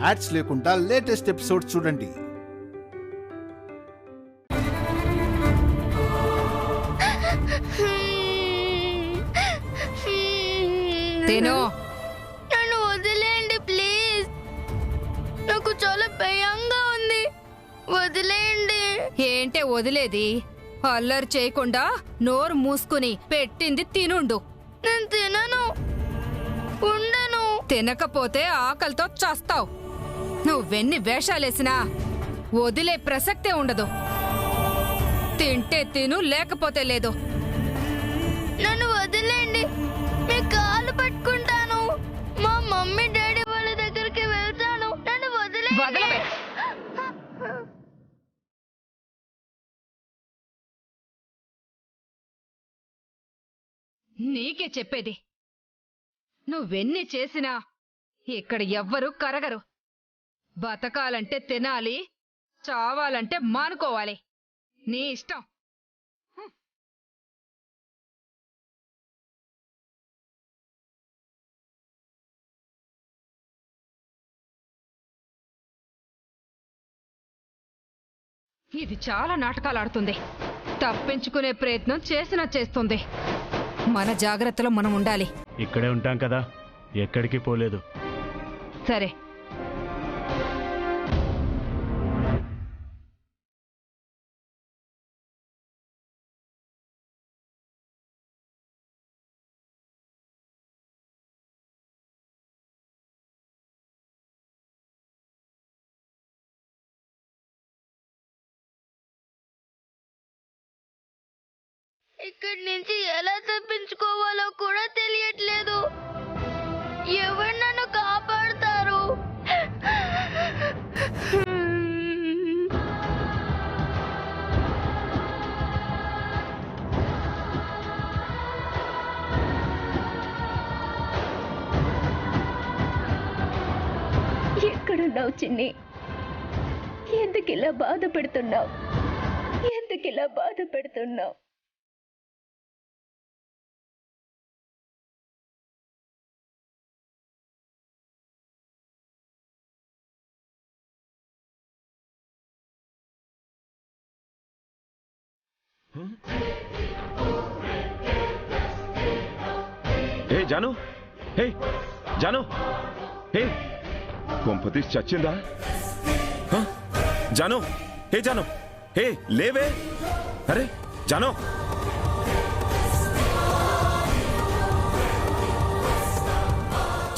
Ads లేకుండా latest episode చూడండి. నన్ను వదిలేయండి ప్లీజ్, నాకు చాలా భయంగా ఉంది. వదిలేయండి. ఏంటే వదిలేది? అల్లరి చేయకుండా నోరు మూసుకుని పెట్టింది తినుండు. నేను తినను, ఉండను. తినకపోతే ఆకలితో చస్తావు. నువ్వెన్ని వేషాలేసినా వదిలే ప్రసక్తే ఉండదు. తింటే తిను, లేకపోతే లేదు. నన్ను వదిలేండి, మీ కాలు పట్టుకుంటాను. మా మమ్మీ డాడీ వాళ్ళ దగ్గరికి వెళ్తాను. నన్ను వదలవే. నీకే చెప్పేది, నువ్వెన్ని చేసినా ఇక్కడ ఎవ్వరూ కరగరు. బతకాలంటే తినాలి, చావాలంటే మానుకోవాలి. నీ ఇష్టం. ఇది చాలా నాటకాలు ఆడుతుంది. తప్పించుకునే ప్రయత్నం చేసినా చేస్తుంది. మన జాగ్రత్తలో మనం ఉండాలి. ఇక్కడే ఉంటాం కదా, ఎక్కడికి పోలేదు. సరే, ఇక్కడి నుంచి ఎలా తప్పించుకోవాలో కూడా తెలియట్లేదు. ఎవరు నన్ను కాపాడుతారు? ఎక్కడున్నావు చిన్ని? ఎందుకిలా బాధ పెడుతున్నావు? ఎందుకిలా బాధ పెడుతున్నావు? ఏ జాను, హే జాను, హే కొంపతీసి చచ్చిందా? జాను, హే జాను, హే లేవే. అరే జాను,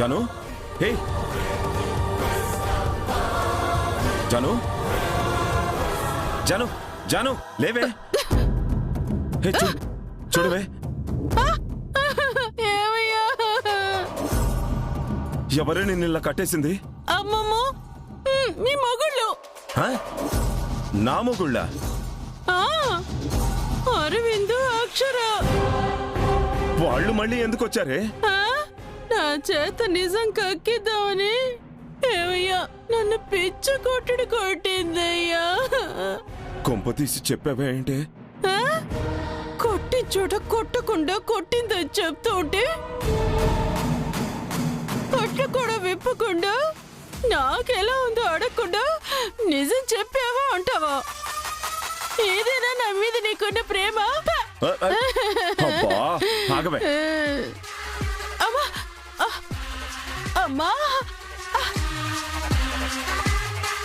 జాను, హే జాను, జాను, జాను లేవే. హే చూడవే. ఎవరే నిన్ను ఇలా కట్టేసింది? అమ్మమ్మో, మీ మొగుళ్ళు. నా మొగుళ్ళ? అరవిందు, అక్షర. వాళ్ళు మళ్ళీ ఎందుకు వచ్చారే? నా చేత నిజం కక్కిద్దామని. ఏమయ్యా, నన్ను పిచ్చ కొట్టుడు కొట్టిందయ్యా. కొంప తీసి చెప్పావే ఏంటి? కొట్టి చోట కొట్టకుండా కొట్టిందని చెప్తూ ఉంటే కొట్టు కూడా విప్పకుండా నాకెలా ఉందో అడగకుండా నిజం చెప్పావా అంటావా? ఏదైనా నా మీద నీకున్న ప్రేమ? అమ్మా, అమ్మా.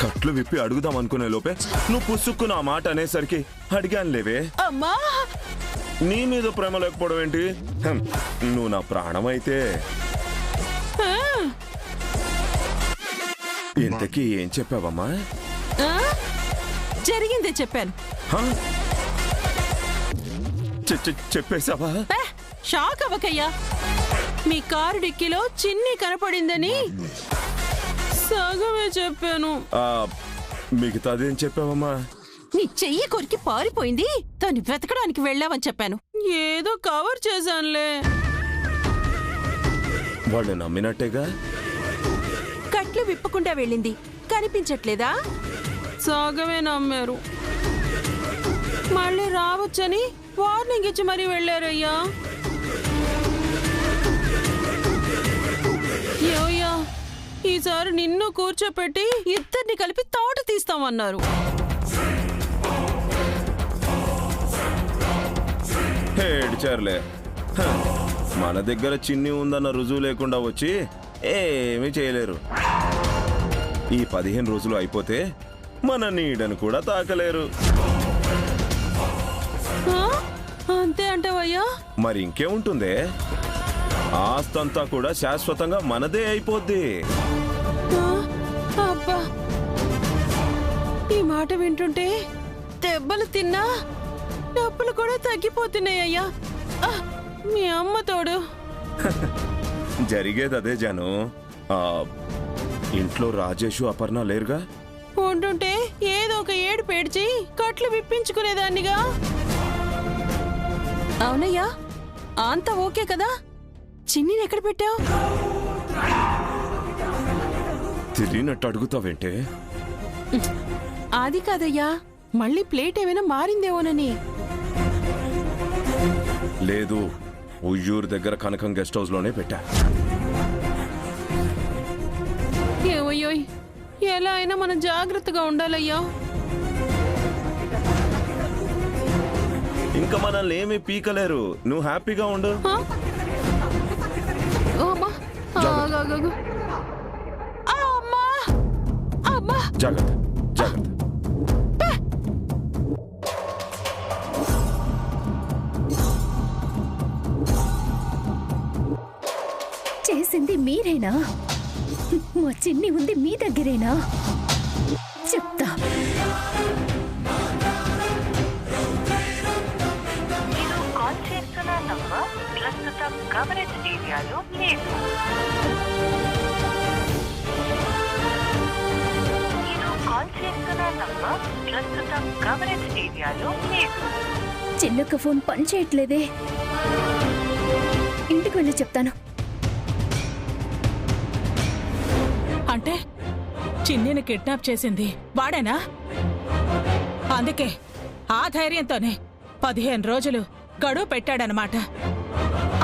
కట్లు విప్పి అడుగుదాం అనుకునే లోపే నువ్వు పుసుక్కున్న ఆ మాట అనేసరికి అడిగాను లేవే. అమ్మా, నీ మీద ప్రేమ లేకపోవడం ఏంటి? నువ్వు నా ప్రాణం అయితే. ఇంతకీ ఏం చెప్పావమ్మా? జరిగిందే చెప్పాను. చెప్పేశావా? షాక్ అవ్వకయ్యా. మీ కారు డిక్కీలో చిన్ని కనపడిందని సగమే చెప్పాను. మిగతాదేం చెప్పావమ్మా? నీ చెయ్యి కొరికి పారిపోయింది, దాన్ని వెతకడానికి వెళ్ళావని చెప్పాను. ఏదో కవర్ చేశానులే. వాళ్ళు నమ్మినట్టేగా? కట్లు విప్పకుండా వెళ్ళింది, కనిపించట్లేదా? సగమే నమ్మారు. మళ్ళీ రావచ్చని వార్నింగ్ ఇచ్చి మరీ వెళ్ళారయ్యా. ఏమయ్యా, ఈసారి నిన్ను కూర్చోపెట్టి ఇద్దరిని కలిపి తాట తీస్తామన్నారు. ఏడ్చారులే. మన దగ్గర చిన్ని ఉందన్న రుజువు లేకుండా వచ్చి ఏమీ చేయలేరు. ఈ 15 రోజులు అయిపోతే మన నీడను కూడా తాకలేరు. అంతే అంటావయ్యా? మరి ఇంకేముంటుందే, ఆస్తంతా కూడా శాశ్వతంగా మనదే అయిపోద్ది. అబ్బా, ఈ మాట వింటుంటే దెబ్బలు తిన్నా డబ్బులు కూడా తగ్గిపోతున్నాయ్యా. మీ అమ్మ తోడు. జరిగేది అదే జాను. ఇంట్లో రాజేషు అపర్ణ లేరుగా? ఉంటుంటే ఏదో ఒక ఏడు పేడ్చి కట్లు విప్పించుకునేదాన్నిగా. అవునయ్యా, అంతా ఓకే కదా? చిన్నిని ఎక్కడ పెట్టావు? తెలియనట్టు అడుగుతావేంటే? అది కాదయ్యా, మళ్ళీ ప్లేట్ ఏమైనా మారిందేమోనని. లేదు, ఉయ్యూరు దగ్గర కనకం గెస్ట్ హౌస్ లోనే పెట్టా. ఏమయ్యోయ్, ఎలా అయినా మనం జాగ్రత్తగా ఉండాలయ్యా. ఇంకా మనల్ని ఏమీ పీకలేరు. నువ్వు హ్యాపీగా ఉండు. జాగ్రత్త, జాగ్రత్త. చేసింది మీరేనా? మా చిన్ని ఉంది మీ దగ్గరేనా? చెప్తా. కాల్ చేస్తున్న నంబర్ ప్రస్తుతం కవరేజ్ ఏరియాలో లేదు. మీరు కాల్ చేస్తున్న నంబర్ ప్రస్తుతం కవరేజ్ ఏరియాలో లేదు. చిన్నక్క ఫోన్ పని చేయట్లేదే. ఇంటికి వెళ్ళి చెప్తాను. అంటే చిన్నిని కిడ్నాప్ చేసింది వాడేనా? అందుకే ఆ ధైర్యంతోనే 15 రోజులు గడువు పెట్టాడనమాట.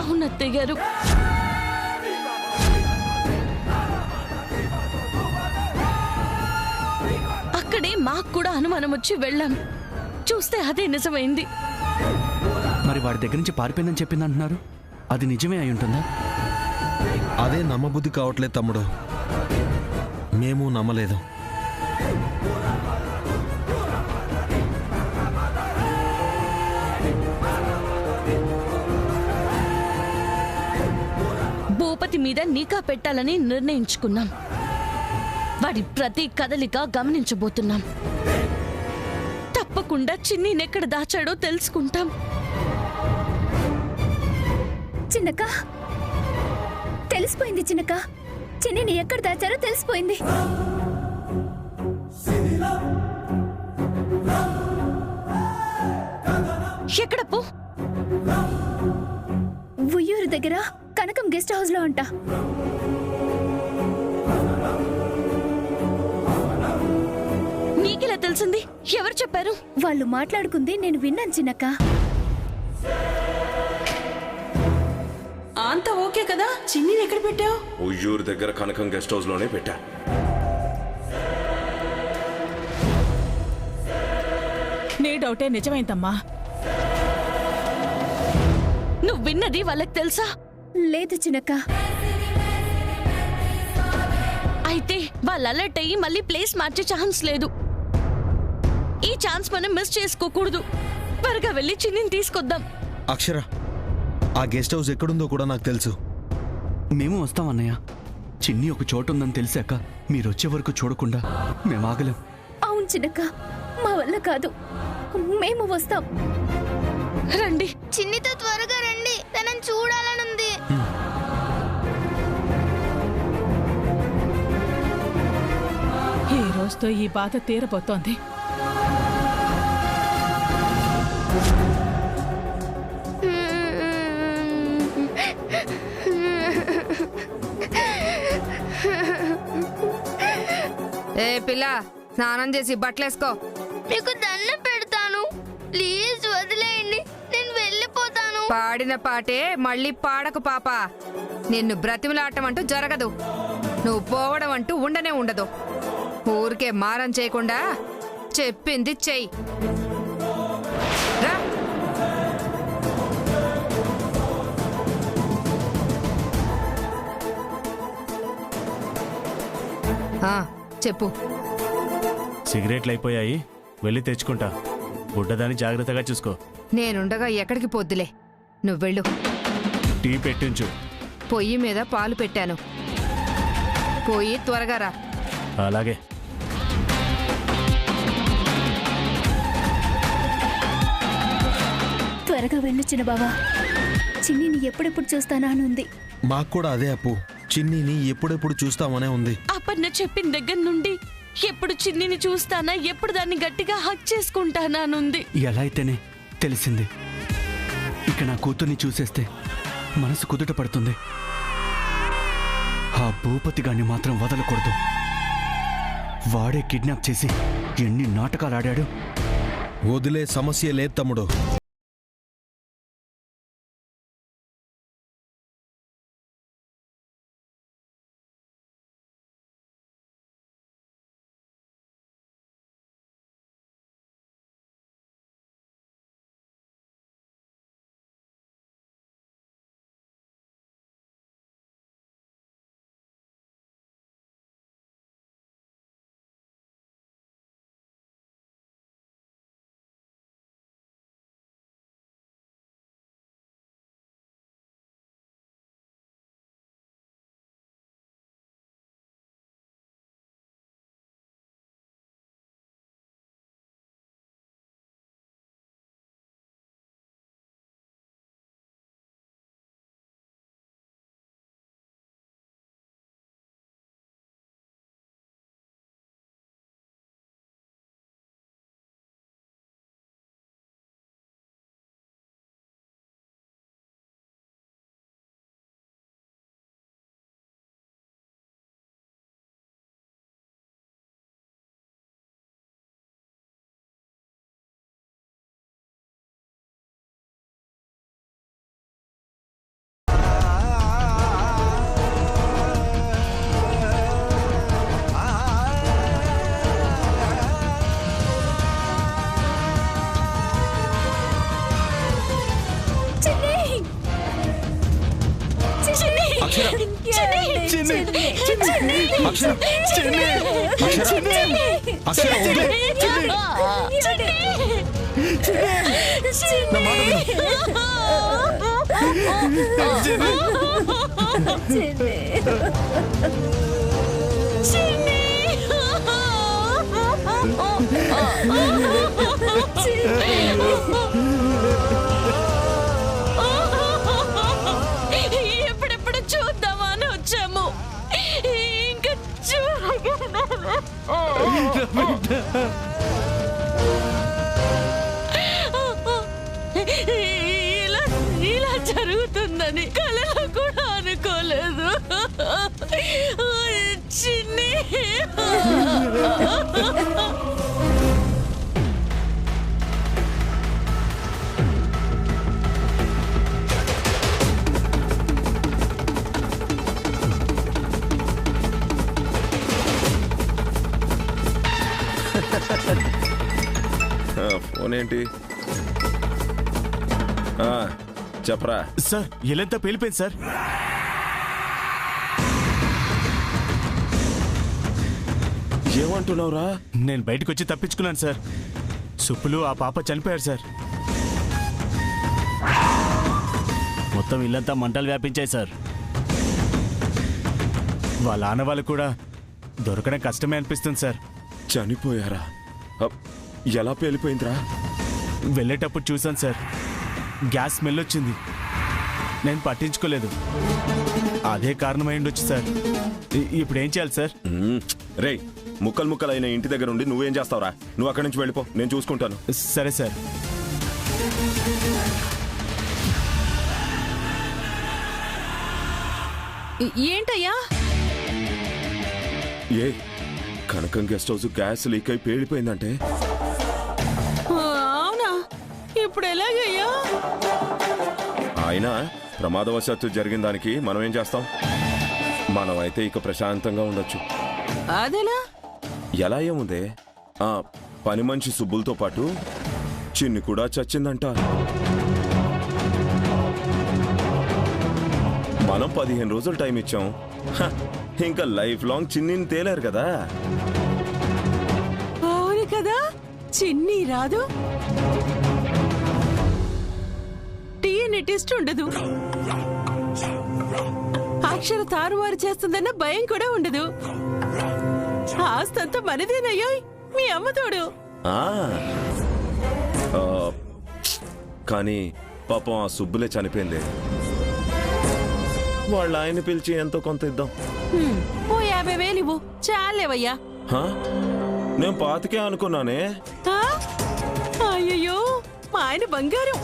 అవునత్తయ్య గారు. అక్కడే మాకు కూడా అనుమానం వచ్చి వెళ్ళాం. చూస్తే అదే నిజమైంది. మరి వాడి దగ్గర నుంచి పారిపోయిందని చెప్పింది అంటున్నారు. అది నిజమే అయి ఉంటుందా? అదే నమ్మబుద్ధి కావట్లేదు తమ్ముడు. మేము నమ్మలేదు. భూపతి మీద నిఘా పెట్టాలని నిర్ణయించుకున్నాం. వాడి ప్రతి కదలిక గమనించబోతున్నాం. తప్పకుండా చిన్నీనెక్కడ దాచాడో తెలుసుకుంటాం. చిన్నక్క, తెలిసిపోయింది చిన్నక్క. చిన్నిని ఎక్కడ దాచారో తెలిసిపోయింది. ఎక్కడప్పు? ఉయ్యూరు దగ్గర కనకం గెస్ట్ హౌస్ లో అంట. నీకెలా తెలిసింది? ఎవరు చెప్పారు? వాళ్ళు మాట్లాడుకుంది నేను విన్నాను చిన్నక్క. అంతా ఓకే కదా? చిన్నిని ఎక్కడ పెట్టావు? ఉయ్యూరు దగ్గర కనకం గెస్ట్ హౌస్ లోనే పెట్టా. నీ డౌటే నిజమైందమ్మా. నువ్వు విన్నది వాళ్ళకి తెలుసా? లేదు చిన్నక్క. అయితే వాళ్ళు అలర్ట్ అయ్యి మళ్ళీ ప్లేస్ మార్చే ఛాన్స్ లేదు. ఈ ఛాన్స్ మనం మిస్ చేసుకోకూడదు. త్వరగా వెళ్ళి చిన్నిని తీసుకొద్దాం. అక్షర, ఆ గెస్ట్ హౌస్ ఎక్కడుందో కూడా నాకు తెలుసు. మేము వస్తాం అన్నయ్య. చిన్ని ఒక చోటు ఉందని తెలిసాక మీరు వచ్చే వరకు చూడకుండా మేము ఆగలేం. అవును చిన్నక్క, మా వల్ల కాదు. మేము వస్తాం. రండి. చిన్నితో త్వరగా రండి, తనని చూడాలనుంది. ఈ రోజుతో ఈ బాధ తీరబోతోంది. ఏ పిల్ల, స్నానం చేసి బట్టలేసుకో. మీకు దండం పెడతాను, ప్లీజ్ వదిలేయండి, నేను వెళ్ళిపోతాను. పాడిన పాటే మళ్ళీ పాడకు పాప. నిన్ను బ్రతిమలాటం అంటూ జరగదు. నువ్వు పోవడం అంటూ ఉండనే ఉండదు. ఊరికే మారం చేయకుండా చెప్పింది చెయ్యి. రా. చెప్పు. సిగరెట్లు అయిపోయాయి, వెళ్ళి తెచ్చుకుంటా. బుడ్డదాన్ని జాగ్రత్తగా చూసుకో. నేనుండగా ఎక్కడికి పొద్దులే, నువ్వు వెళ్ళు. టీ పెట్టించు. పొయ్యి మీద పాలు పెట్టాను, పోయి త్వరగా రా. అలాగే. త్వరగా వెళ్ళు చిన్న బావా. చిన్నిని ఎప్పుడెప్పుడు చూస్తానా అని ఉంది. మాకు కూడా అదే అప్పు. చిన్నిని ఎప్పుడెప్పుడు చూస్తామనే ఉంది. అపర్ణ చెప్పిన దగ్గర నుండి ఎప్పుడు చిన్నిని చూస్తానా, ఎప్పుడు దాన్ని గట్టిగా హక్ చేసుకుంటానా అనుంది. ఎలా అయితేనే తెలిసింది. ఇక నా కూతుర్ని చూసేస్తే మనసు కుదుట పడుతుంది. ఆ భూపతి గాన్ని మాత్రం వదలకూడదు. వాడే కిడ్నాప్ చేసి ఎన్ని నాటకాలు ఆడాడు. వదిలే సమస్య లేదు తమ్ముడు. ఎప్పుడెప్పుడు చూద్దామా అని వచ్చాము. ఇంకా ఇలా జరుగుతుందని కలలో కూడా అనుకోలేదు. చిన్ని ఫోన్ ఏంటి? చెప్పరా సార్. ఇల్లంతా పేలిపోయింది సార్. ఏమంటున్నావురా? నేను బయటకు వచ్చి తప్పించుకున్నాను సార్. సుప్పులు ఆ పాప చనిపోయారు సార్. మొత్తం ఇల్లంతా మంటలు వ్యాపించాయి సార్. వాళ్ళ ఆనవాళ్ళు కూడా దొరకడం కష్టమే అనిపిస్తుంది సార్. చనిపోయారా? ఎలా పేలిపోయిందిరా? వెళ్ళేటప్పుడు చూసాను సార్, గ్యాస్ స్మెల్ వచ్చింది. నేను పట్టించుకోలేదు. అదే కారణమై ఉండొచ్చు సార్. ఇప్పుడు ఏం చేయాలి సార్? రే, ముక్కలు ముక్కలైన ఇంటి దగ్గర ఉండి నువ్వేం చేస్తావురా? నువ్వు అక్కడి నుంచి వెళ్ళిపో, నేను చూసుకుంటాను. సరే సార్. ఏంటయ్యా? ఏ కనకం గెస్ట్ హౌస్ గ్యాస్ లీక్ అయి పేలిపోయిందంటే? అవునా? ఇప్పుడు ఎలాగయ్యా? అయినా ప్రమాదవశాత్తు జరిగిన దానికి మనం ఏం చేస్తాం? మనమైతే ఇక ప్రశాంతంగా ఉండొచ్చు. అదేలా? ఎలా ఏముందే, ఆ పని మనిషి సుబ్బులతో పాటు చిన్ని కూడా చచ్చిందంట. మనం 15 రోజులు టైం ఇచ్చాం. ఇంకా లైఫ్ లాంగ్ చిన్నిని తేలేరు కదా. అవును కదా, చిన్ని రాదు, టీఎన్ఏ టెస్ట్ ఉండదు, అక్షర తారుమారు చేస్తుందన్న భయం కూడా ఉండదు. ఆస్తంతా మనదేనయ్యో, మీ అమ్మ తోడు. కానీ పాపం ఆ సుబ్బులే చనిపోయింది. వాళ్ళ ఆయన పిలిచి ఎంతో కొంత ఇద్దాం. ఓ 50,000 ఇవ్వు చాలేవయ్యా. నేను పాతికే అనుకున్నానే. అయ్యయ్యో, మా ఆయన బంగారం,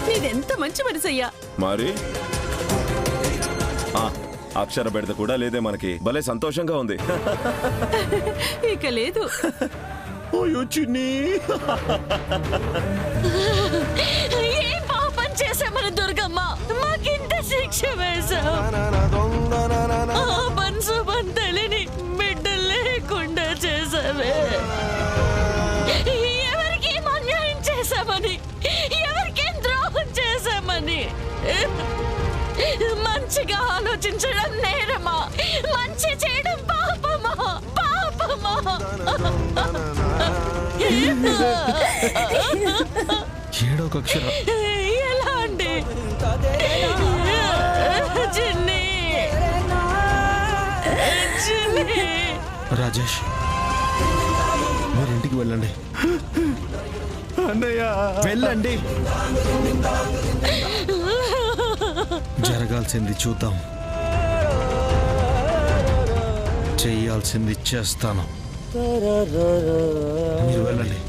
నీదెంత మంచి మనసయ్యా. మరి అక్షర బెడద కూడా లేదే మనకి. భలే సంతోషంగా ఉంది. ఇక లేదు. చిన్ని, ఏ పాపం చేశామని దుర్గమ్మ మాకింత శిక్ష వేశావు? తెలిని బిడ్డ లేకుండా చేసావే. ఎవరికి అన్యాయం చేశామని, ఎవరికేం ద్రోహం చేశామని? మంచిగా ఆలోచించడం నేరమా? మంచి చేయడం పాపమా? పాపమా? ఏడోక అక్షర. ఎలా అండి? చిన్ని, చిన్ని. రాజేష్, మీరు ఇంటికి వెళ్ళండి. అన్నయ్య వెళ్ళండి. జరగాల్సింది చూద్దాం, చెయ్యాల్సింది చేస్తాను. మీరు వెళ్ళండి.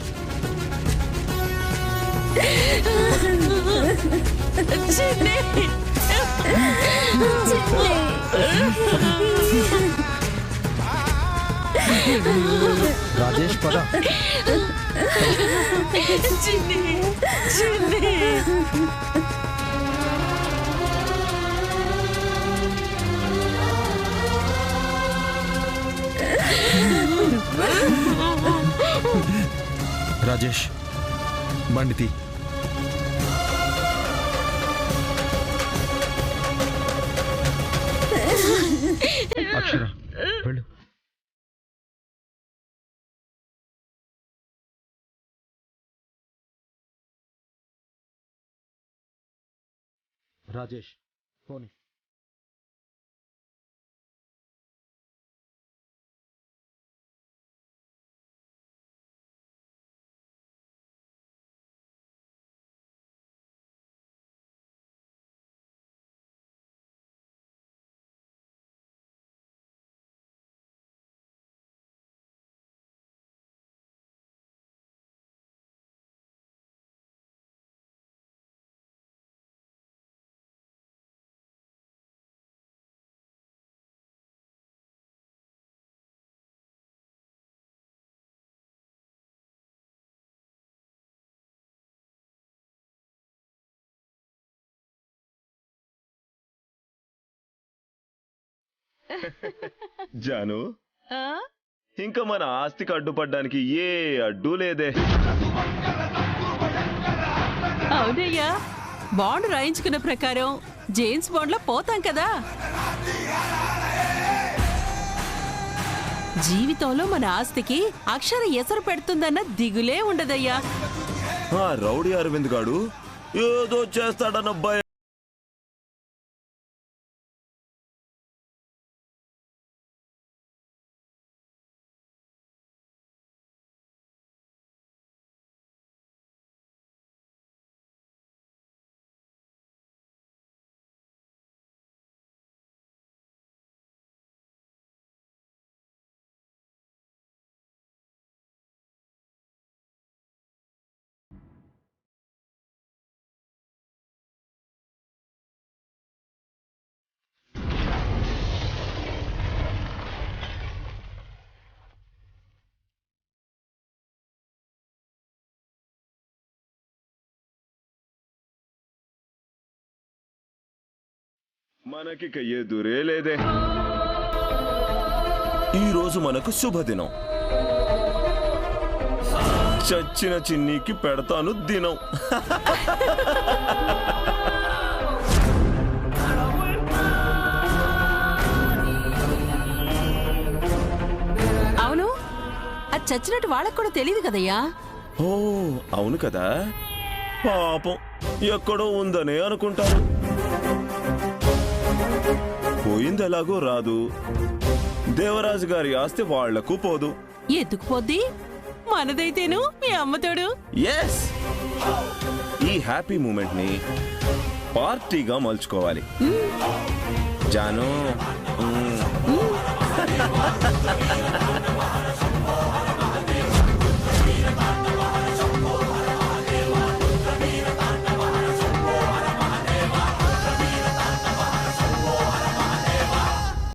రాజేష్ పద. చిన్ని, చిన్ని. రాజేష్, బండి తీ. అక్షర, వెళ్ళు. రాజేష్, పోనీ. జాను, ఇంకా మన ఆస్తికి అడ్డుపడ్డానికి ఏ అడ్డు లేదే. అవునయ్యా, బాండ్ రాయించుకున్న ప్రకారం జేమ్స్ బాండ్ లో పోతాం కదా. జీవితంలో మన ఆస్తికి అక్షర ఎసరు పెడుతుందన్న దిగులే ఉండదయ్యా. రౌడీ అరవింద్ గాడు ఏదో చేస్తాడన్న భయం మనకి ఎదురే లేదే. ఈ రోజు మనకు శుభదినం. చచ్చిన చిన్నికి పెడతాను దినం. అవును, అది చచ్చినట్టు వాళ్ళకు కూడా తెలియదు కదయ్యా. ఓ అవును కదా, పాపం ఎక్కడో ఉందనే అనుకుంటారు. పోయింది ఎలాగో రాదు. దేవరాజు గారి ఆస్తి వాళ్లకు పోదు. ఎందుకు పోద్ది? మనదైతేను మీ అమ్మతోడు. ఎస్, ఈ హ్యాపీ మూమెంట్ ని పార్టీగా మలుచుకోవాలి. జాను